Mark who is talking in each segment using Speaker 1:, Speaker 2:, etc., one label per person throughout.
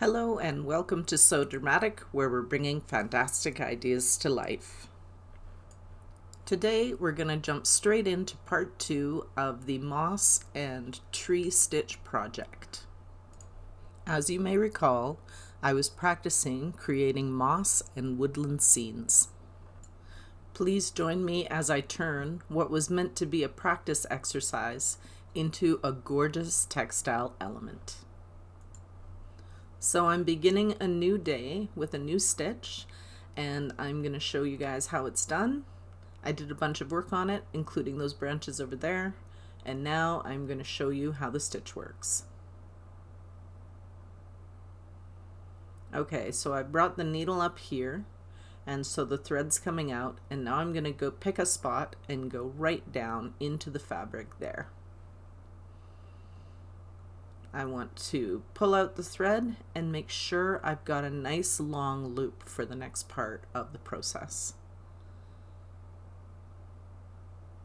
Speaker 1: Hello and welcome to So Dramatic, where we're bringing fantastic ideas to life. Today we're going to jump straight into part 2 of the moss and tree stitch project. As you may recall, I was practicing creating moss and woodland scenes. Please join me as I turn what was meant to be a practice exercise into a gorgeous textile element. So I'm beginning a new day with a new stitch, and I'm going to show you guys how it's done. I did a bunch of work on it, including those branches over there, and now I'm going to show you how the stitch works. Okay, so I brought the needle up here, and so the thread's coming out, and now I'm going to go pick a spot and go right down into the fabric there. I want to pull out the thread and make sure I've got a nice long loop for the next part of the process.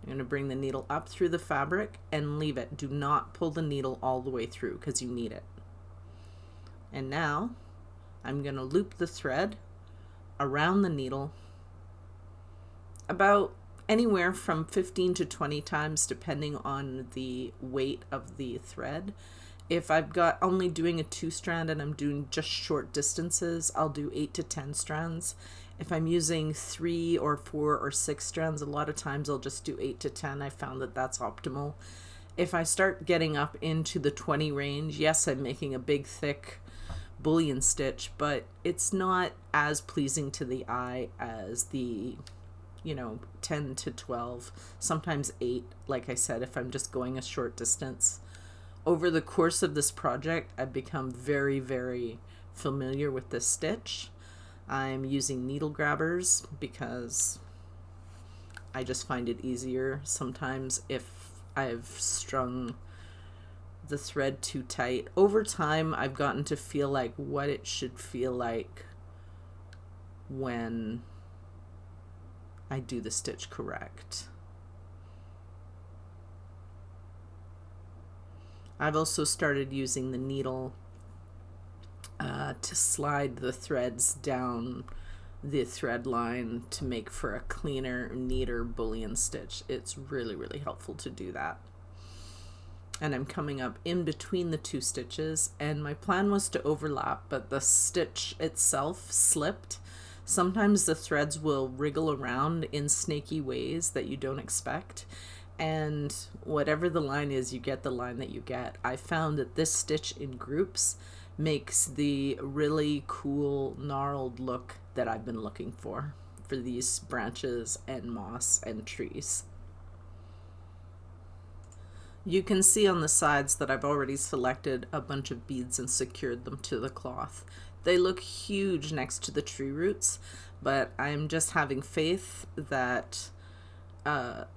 Speaker 1: I'm going to bring the needle up through the fabric and leave it. Do not pull the needle all the way through because you need it. And now I'm going to loop the thread around the needle about anywhere from 15 to 20 times depending on the weight of the thread. If I've got only doing a 2-strand and I'm doing just short distances, I'll do 8 to 10 strands. If I'm using 3 or 4 or 6 strands, a lot of times I'll just do 8 to 10. I found that that's optimal. If I start getting up into the 20 range, yes, I'm making a big thick bullion stitch, but it's not as pleasing to the eye as the 10 to 12, sometimes 8, like I said, if I'm just going a short distance. Over the course of this project, I've become very, very familiar with this stitch. I'm using needle grabbers because I just find it easier sometimes if I've strung the thread too tight. Over time, I've gotten to feel like what it should feel like when I do the stitch correct. I've also started using the needle to slide the threads down the thread line to make for a cleaner, neater bullion stitch. It's really, really helpful to do that. And I'm coming up in between the 2 stitches, and my plan was to overlap, but the stitch itself slipped. Sometimes the threads will wriggle around in snaky ways that you don't expect. And whatever the line is, you get the line that you get. I found that this stitch in groups makes the really cool gnarled look that I've been looking for these branches and moss and trees. You can see on the sides that I've already selected a bunch of beads and secured them to the cloth. They look huge next to the tree roots, but I'm just having faith that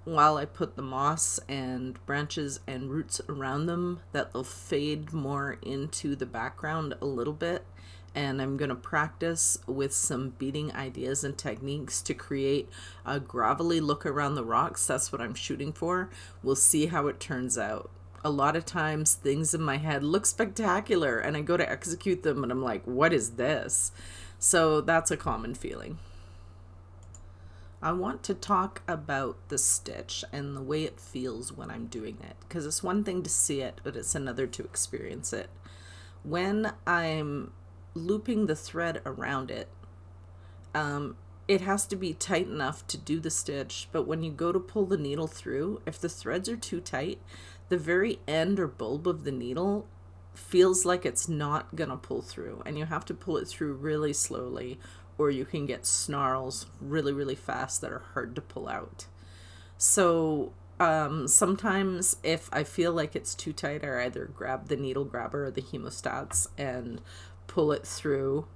Speaker 1: while I put the moss and branches and roots around them, that they'll fade more into the background a little bit. And I'm going to practice with some beading ideas and techniques to create a gravelly look around the rocks. That's what I'm shooting for. We'll see how it turns out. A lot of times things in my head look spectacular and I go to execute them and I'm like, what is this? So that's a common feeling. I want to talk about the stitch and the way it feels when I'm doing it, because it's one thing to see it, but it's another to experience it. When I'm looping the thread around it, it has to be tight enough to do the stitch, but when you go to pull the needle through, if the threads are too tight, the very end or bulb of the needle feels like it's not gonna pull through, and you have to pull it through really slowly, or you can get snarls really, really fast that are hard to pull out. So sometimes if I feel like it's too tight, I either grab the needle grabber or the hemostats and pull it through,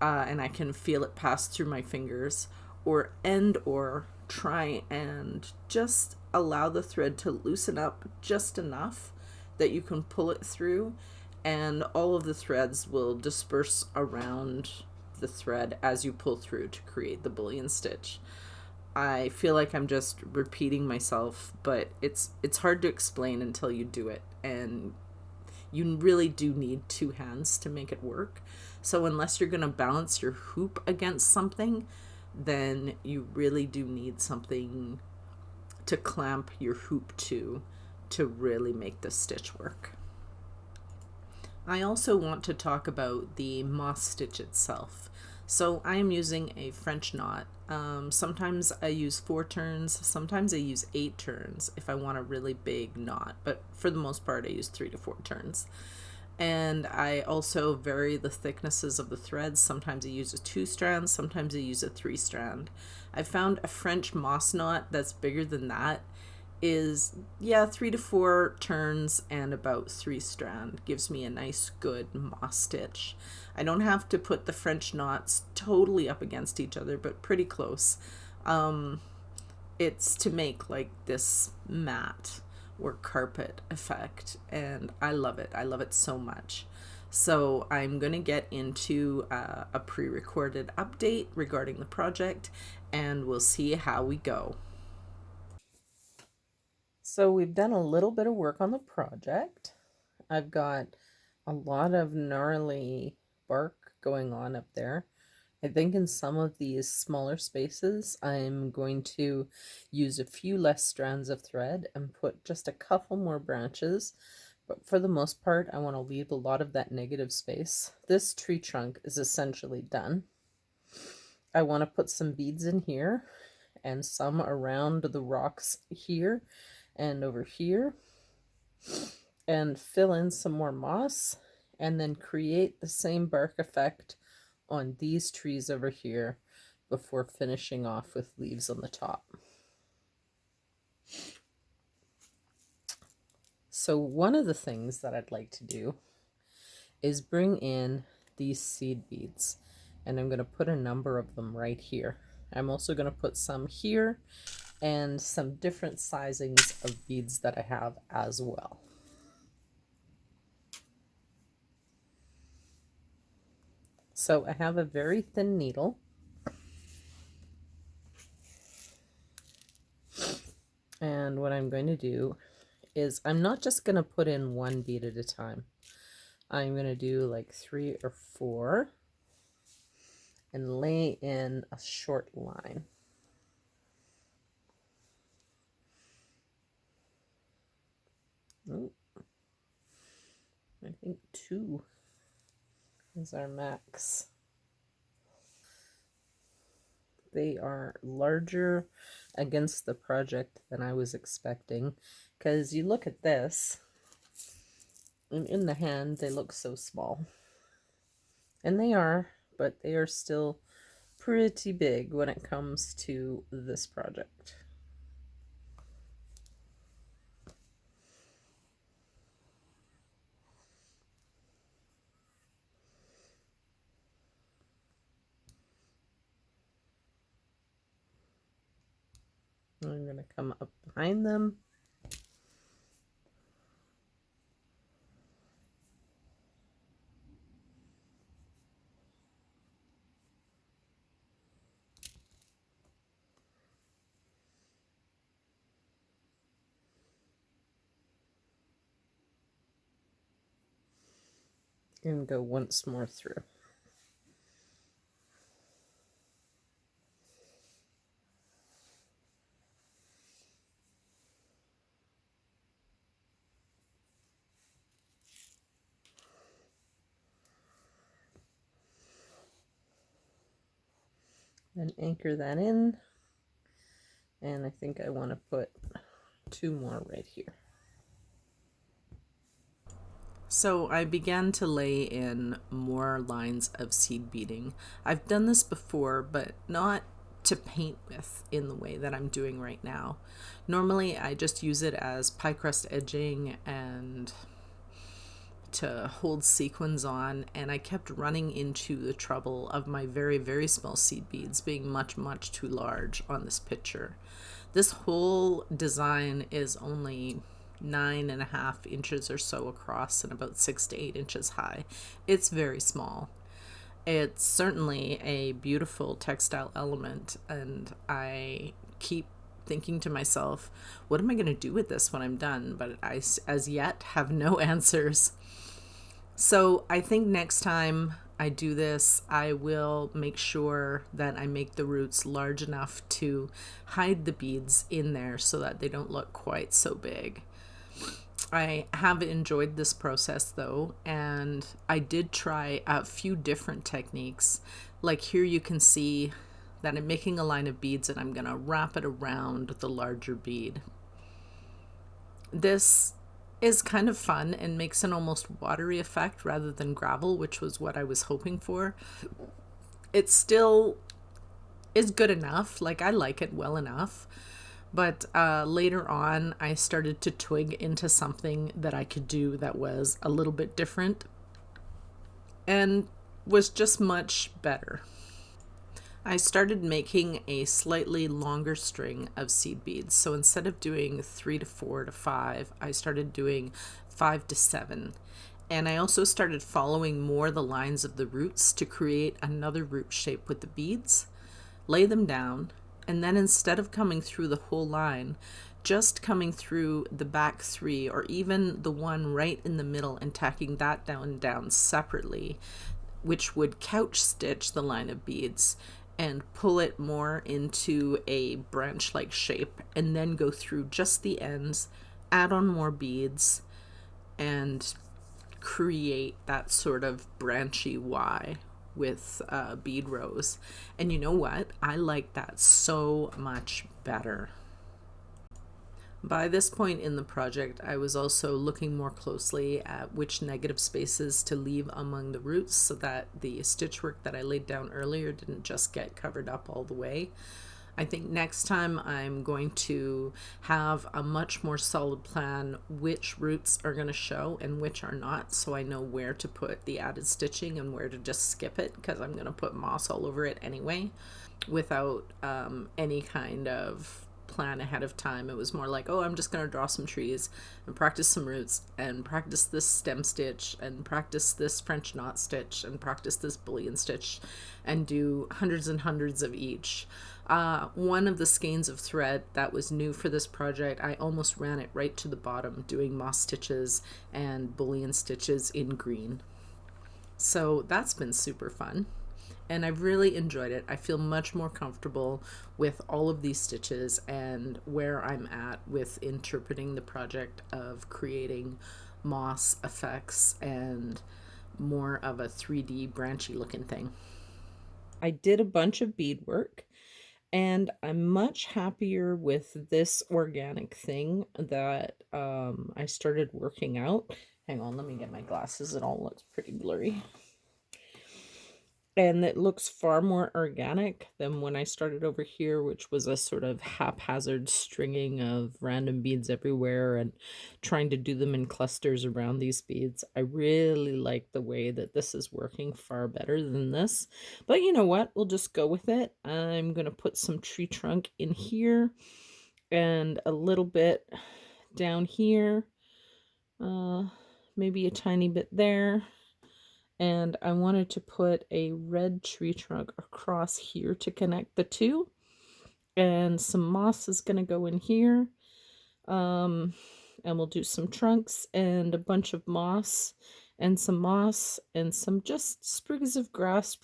Speaker 1: and I can feel it pass through my fingers, or try and just allow the thread to loosen up just enough that you can pull it through, and all of the threads will disperse around the thread as you pull through to create the bullion stitch. I feel like I'm just repeating myself, but it's hard to explain until you do it, and You really do need two hands to make it work. So unless you're going to balance your hoop against something, then you really do need something to clamp your hoop to really make the stitch work. I also want to talk about the moss stitch itself. So I am using a French knot. Sometimes I use 4 turns, sometimes I use 8 turns if I want a really big knot, but for the most part I use 3 to 4 turns. And I also vary the thicknesses of the threads. Sometimes I use a 2 strand, sometimes I use a 3 strand. I found a French moss knot that's bigger than that is, yeah, 3 to 4 turns and about 3 strand gives me a nice good moss stitch. I don't have to put the French knots totally up against each other, but pretty close. It's to make like this mat or carpet effect, and I love it. I love it so much. So I'm going to get into a pre-recorded update regarding the project, and we'll see how we go. So we've done a little bit of work on the project. I've got a lot of gnarly bark going on up there. I think in some of these smaller spaces, I'm going to use a few less strands of thread and put just a couple more branches. But for the most part, I want to leave a lot of that negative space. This tree trunk is essentially done. I want to put some beads in here and some around the rocks here and over here, and fill in some more moss, and then create the same bark effect on these trees over here before finishing off with leaves on the top. So one of the things that I'd like to do is bring in these seed beads, and I'm going to put a number of them right here. I'm also going to put some here and some different sizings of beads that I have as well. So I have a very thin needle, and what I'm going to do is I'm not just going to put in one bead at a time. I'm going to do like 3 or 4 and lay in a short line. Oh, I think 2 is our max. They are larger against the project than I was expecting, because you look at this, and in the hand they look so small. And they are, but they are still pretty big when it comes to this project. I'm going to come up behind them. And go once more through. Then anchor that in, and I think I want to put 2 more right here. So I began to lay in more lines of seed beading. I've done this before, but not to paint with in the way that I'm doing right now. Normally I just use it as pie crust edging and to hold sequins on, and I kept running into the trouble of my very, very small seed beads being much, much too large on this picture. This whole design is only 9.5 inches or so across and about 6 to 8 inches high. It's very small. It's certainly a beautiful textile element, and I keep thinking to myself, what am I going to do with this when I'm done? But I, as yet, have no answers. So I think next time I do this, I will make sure that I make the roots large enough to hide the beads in there so that they don't look quite so big. I have enjoyed this process though, and I did try a few different techniques. Like here you can see that I'm making a line of beads and I'm going to wrap it around the larger bead. This is kind of fun and makes an almost watery effect rather than gravel, which was what I was hoping for. It still is good enough, like I like it well enough. But later on, I started to twig into something that I could do that was a little bit different and was just much better. I started making a slightly longer string of seed beads. So instead of doing 3 to 4 to 5, I started doing 5 to 7. And I also started following more the lines of the roots to create another root shape with the beads, lay them down, and then instead of coming through the whole line, just coming through the back 3 or even the one right in the middle and tacking that down separately, which would couch stitch the line of beads and pull it more into a branch-like shape, and then go through just the ends, add on more beads, and create that sort of branchy Y with bead rows. And you know what? I like that so much better. By this point in the project, I was also looking more closely at which negative spaces to leave among the roots so that the stitch work that I laid down earlier didn't just get covered up all the way. I think next time I'm going to have a much more solid plan which roots are going to show and which are not, so I know where to put the added stitching and where to just skip it, because I'm going to put moss all over it anyway without any kind of plan ahead of time. It was more like, oh, I'm just going to draw some trees and practice some roots and practice this stem stitch and practice this French knot stitch and practice this bullion stitch and do hundreds and hundreds of each. One of the skeins of thread that was new for this project, I almost ran it right to the bottom doing moss stitches and bullion stitches in green. So that's been super fun. And I've really enjoyed it. I feel much more comfortable with all of these stitches and where I'm at with interpreting the project of creating moss effects and more of a 3D branchy looking thing. I did a bunch of beadwork, and I'm much happier with this organic thing that I started working out. Hang on, let me get my glasses. It all looks pretty blurry. And it looks far more organic than when I started over here, which was a sort of haphazard stringing of random beads everywhere and trying to do them in clusters around these beads. I really like the way that this is working far better than this. But you know what? We'll just go with it. I'm going to put some tree trunk in here and a little bit down here. Maybe a tiny bit there. And I wanted to put a red tree trunk across here to connect the two. And some moss is going to go in here. And we'll do some trunks and a bunch of moss and some just sprigs of grass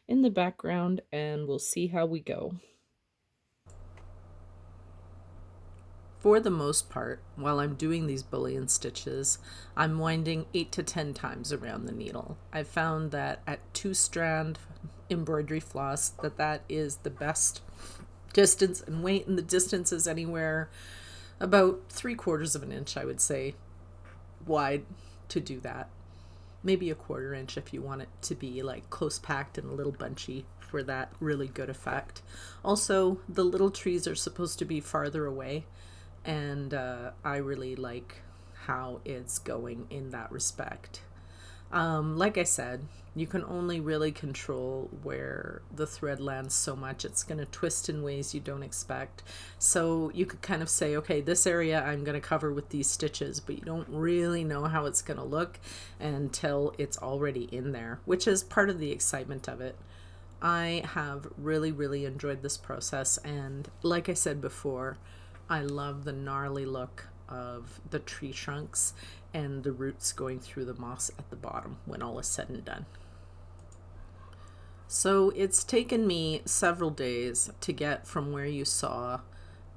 Speaker 1: in the background, and we'll see how we go. For the most part, while I'm doing these bullion stitches, I'm winding 8 to 10 times around the needle. I've found that at 2-strand embroidery floss that is the best distance and weight, and the distance is anywhere about 3/4 of an inch, I would say, wide to do that. Maybe a 1/4 inch if you want it to be like close packed and a little bunchy for that really good effect. Also, the little trees are supposed to be farther away, and I really like how it's going in that respect. Like I said, you can only really control where the thread lands so much. It's going to twist in ways you don't expect. So you could kind of say, okay, this area I'm going to cover with these stitches, but you don't really know how it's going to look until it's already in there, which is part of the excitement of it. I have really, really enjoyed this process, and like I said before, I love the gnarly look of the tree trunks and the roots going through the moss at the bottom when all is said and done. So it's taken me several days to get from where you saw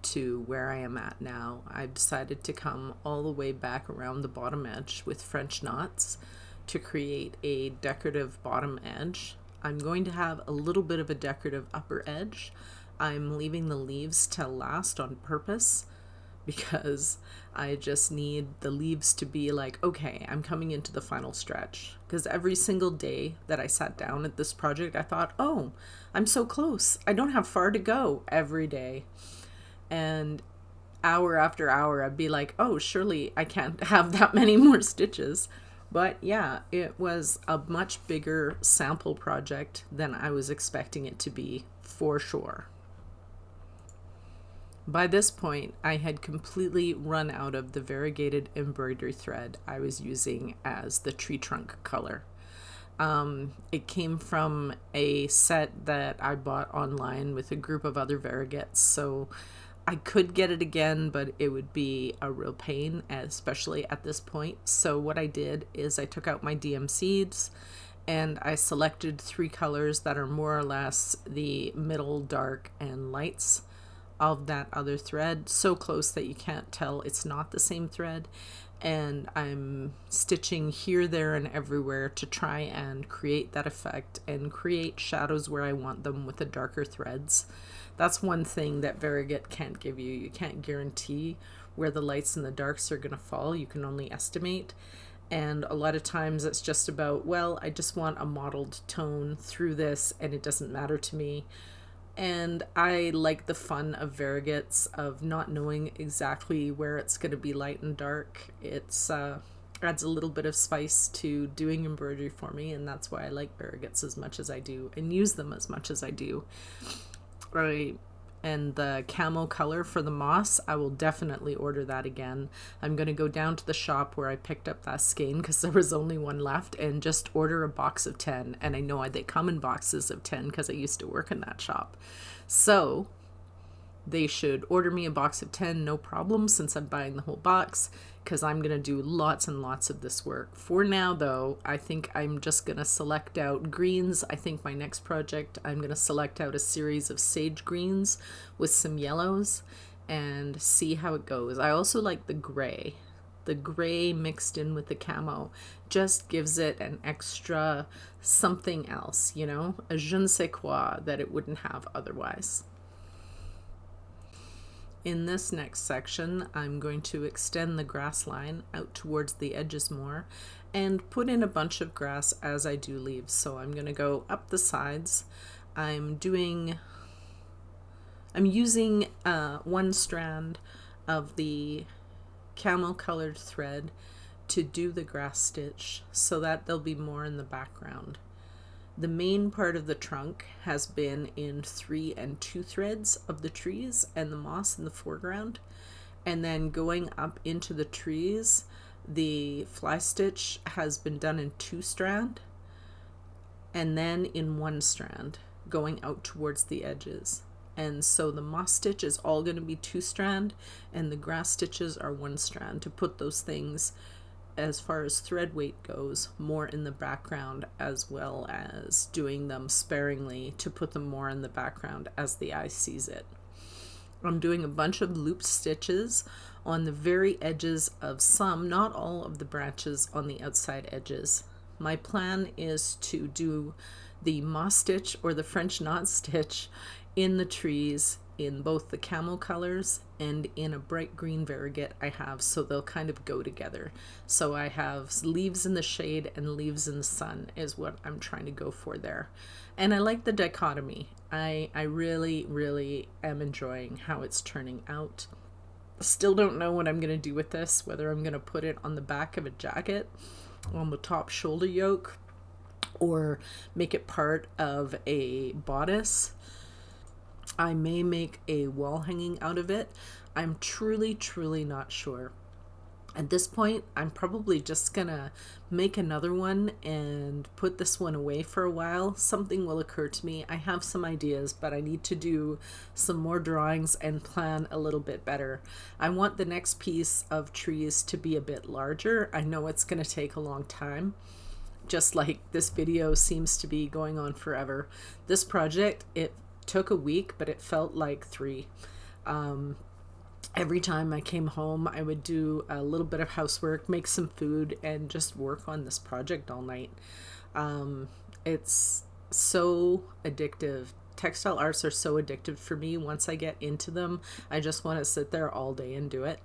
Speaker 1: to where I am at now. I've decided to come all the way back around the bottom edge with French knots to create a decorative bottom edge. I'm going to have a little bit of a decorative upper edge. I'm leaving the leaves till last on purpose because I just need the leaves to be like, okay, I'm coming into the final stretch. Because every single day that I sat down at this project, I thought, oh, I'm so close. I don't have far to go every day. And hour after hour, I'd be like, oh, surely I can't have that many more stitches. But yeah, it was a much bigger sample project than I was expecting it to be, for sure. By this point, I had completely run out of the variegated embroidery thread I was using as the tree trunk color. It came from a set that I bought online with a group of other variegates, so I could get it again, but it would be a real pain, especially at this point. So what I did is I took out my DM seeds and I selected 3 colors that are more or less the middle, dark, and lights of that other thread, so close that you can't tell it's not the same thread. And I'm stitching here, there, and everywhere to try and create that effect and create shadows where I want them with the darker threads. That's one thing that variegate can't give you. You can't guarantee where the lights and the darks are going to fall. You can only estimate. And a lot of times it's just about, well, I just want a mottled tone through this and it doesn't matter to me. And I like the fun of variegates, of not knowing exactly where it's going to be light and dark. It's adds a little bit of spice to doing embroidery for me, and that's why I like variegates as much as I do and use them as much as I do. Right. And the camo color for the moss, I will definitely order that again. I'm going to go down to the shop where I picked up that skein because there was only one left, and just order a box of 10. And I know they come in boxes of 10 because I used to work in that shop. So they should order me a box of 10, no problem, since I'm buying the whole box, because I'm going to do lots and lots of this work. For now, though, I think I'm just going to select out greens. I think my next project, I'm going to select out a series of sage greens with some yellows and see how it goes. I also like the gray. The gray mixed in with the camo just gives it an extra something else, you know, a je ne sais quoi that it wouldn't have otherwise. In this next section, I'm going to extend the grass line out towards the edges more and put in a bunch of grass as I do leaves. So I'm going to go up the sides. I'm using one strand of the camel colored thread to do the grass stitch so that there'll be more in the background. The main part of the trunk has been in 3 and 2 threads of the trees and the moss in the foreground. And then going up into the trees, the fly stitch has been done in 2 strand and then in 1 strand going out towards the edges. And so the moss stitch is all going to be 2 strand and the grass stitches are 1 strand to put those things, as far as thread weight goes, more in the background, as well as doing them sparingly to put them more in the background as the eye sees it. I'm doing a bunch of loop stitches on the very edges of some, not all of the branches on the outside edges. My plan is to do the moss stitch or the French knot stitch in the trees in both the camo colors and in a bright green variegate I have, so they'll kind of go together. So I have leaves in the shade and leaves in the sun is what I'm trying to go for there. And I like the dichotomy. I really, really am enjoying how it's turning out. Still don't know what I'm going to do with this, whether I'm going to put it on the back of a jacket, on the top shoulder yoke, or make it part of a bodice. I may make a wall hanging out of it. I'm truly, truly not sure. At this point, I'm probably just gonna make another one and put this one away for a while. Something will occur to me. I have some ideas, but I need to do some more drawings and plan a little bit better. I want the next piece of trees to be a bit larger. I know it's gonna take a long time, just like this video seems to be going on forever. This project, it took a week, but it felt like 3. Every time I came home, I would do a little bit of housework, make some food, and just work on this project all night. It's so addictive. Textile arts are so addictive for me. Once I get into them, I just want to sit there all day and do it.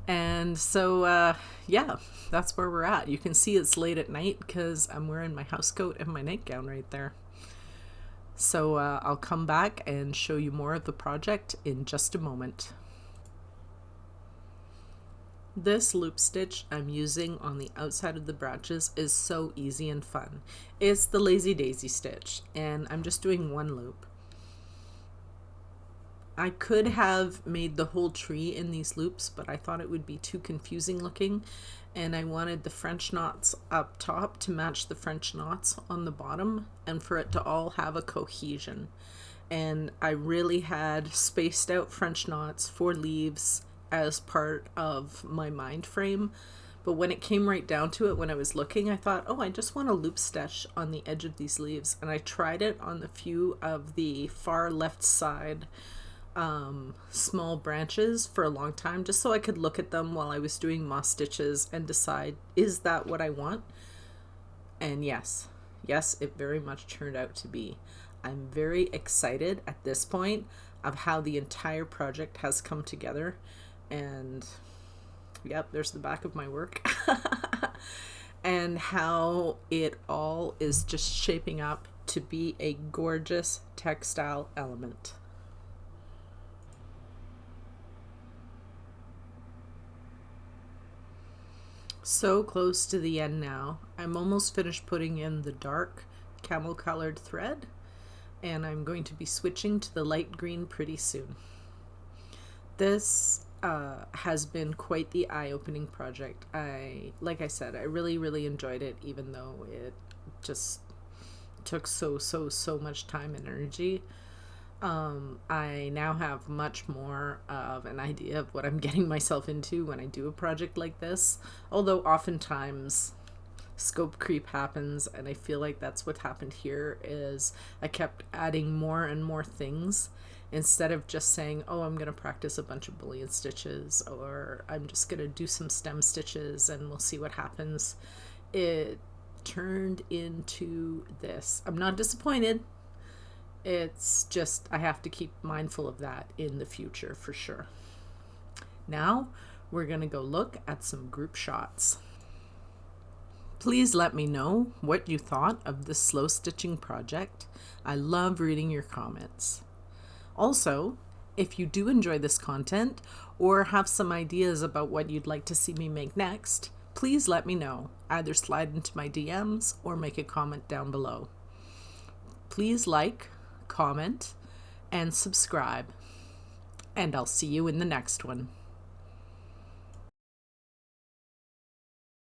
Speaker 1: And so, yeah, that's where we're at. You can see it's late at night because I'm wearing my housecoat and my nightgown right there. So I'll come back and show you more of the project in just a moment. This loop stitch I'm using on the outside of the branches is so easy and fun. It's the Lazy Daisy stitch, and I'm just doing 1 loop. I could have made the whole tree in these loops, but I thought it would be too confusing looking, and I wanted the French knots up top to match the French knots on the bottom and for it to all have a cohesion. And I really had spaced out French knots for leaves as part of my mind frame, but when it came right down to it, when I was looking, I thought, oh, I just want a loop stitch on the edge of these leaves, and I tried it on the few of the far left side small branches for a long time, just so I could look at them while I was doing moss stitches and decide, is that what I want? And yes, it very much turned out to be. I'm very excited at this point of how the entire project has come together, and yep, there's the back of my work. And how it all is just shaping up to be a gorgeous textile element. So close to the end now. I'm almost finished putting in the dark camel colored thread, and I'm going to be switching to the light green pretty soon. This has been quite the eye-opening project. Like I said, I really enjoyed it, even though it just took so much time and energy. I now have much more of an idea of what I'm getting myself into when I do a project like this, although oftentimes scope creep happens, and I feel like that's what happened here. Is I kept adding more and more things instead of just saying, oh, I'm gonna practice a bunch of bullion stitches, or I'm just gonna do some stem stitches and we'll see what happens. It turned into this. I'm not disappointed. It's just, I have to keep mindful of that in the future for sure. Now we're gonna go look at some group shots. Please let me know what you thought of this slow stitching project. I love reading your comments. Also, if you do enjoy this content or have some ideas about what you'd like to see me make next, please let me know. Either slide into my DMs or make a comment down below. Please like, comment, and subscribe. And I'll see you in the next one.